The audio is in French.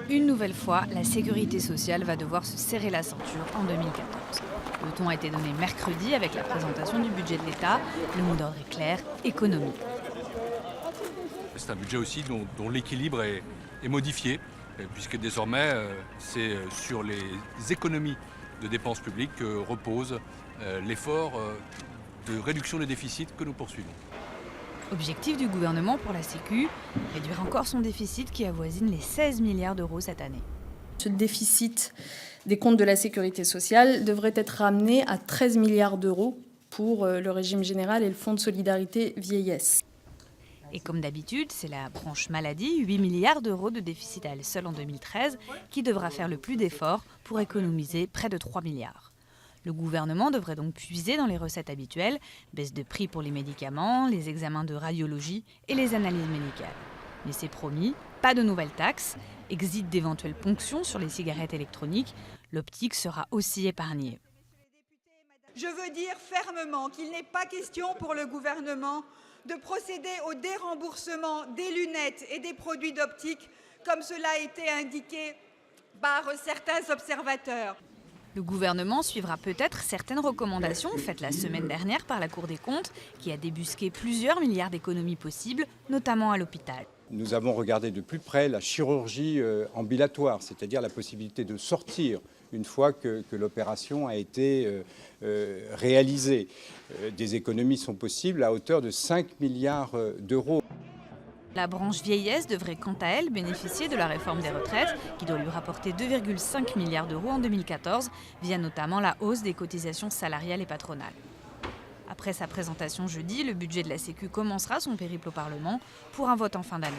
Une nouvelle fois, la sécurité sociale va devoir se serrer la ceinture en 2014. Le ton a été donné mercredi avec la présentation du budget de l'État. Le mot d'ordre est clair, économie. C'est un budget aussi dont l'équilibre est modifié, puisque désormais, c'est sur les économies de dépenses publiques que repose l'effort de réduction des déficits que nous poursuivons. Objectif du gouvernement pour la Sécu, réduire encore son déficit qui avoisine les 16 milliards d'euros cette année. Ce déficit des comptes de la sécurité sociale devrait être ramené à 13 milliards d'euros pour le régime général et le Fonds de solidarité vieillesse. Et comme d'habitude, c'est la branche maladie, 8 milliards d'euros de déficit à elle seule en 2013, qui devra faire le plus d'efforts pour économiser près de 3 milliards. Le gouvernement devrait donc puiser dans les recettes habituelles, baisse de prix pour les médicaments, les examens de radiologie et les analyses médicales. Mais c'est promis, pas de nouvelles taxes, exit d'éventuelles ponctions sur les cigarettes électroniques, l'optique sera aussi épargnée. Je veux dire fermement qu'il n'est pas question pour le gouvernement de procéder au déremboursement des lunettes et des produits d'optique, comme cela a été indiqué par certains observateurs. Le gouvernement suivra peut-être certaines recommandations faites la semaine dernière par la Cour des comptes, qui a débusqué plusieurs milliards d'économies possibles, notamment à l'hôpital. Nous avons regardé de plus près la chirurgie ambulatoire, c'est-à-dire la possibilité de sortir une fois que l'opération a été réalisée. Des économies sont possibles à hauteur de 5 milliards d'euros. La branche vieillesse devrait quant à elle bénéficier de la réforme des retraites qui doit lui rapporter 2,5 milliards d'euros en 2014 via notamment la hausse des cotisations salariales et patronales. Après sa présentation jeudi, le budget de la Sécu commencera son périple au Parlement pour un vote en fin d'année.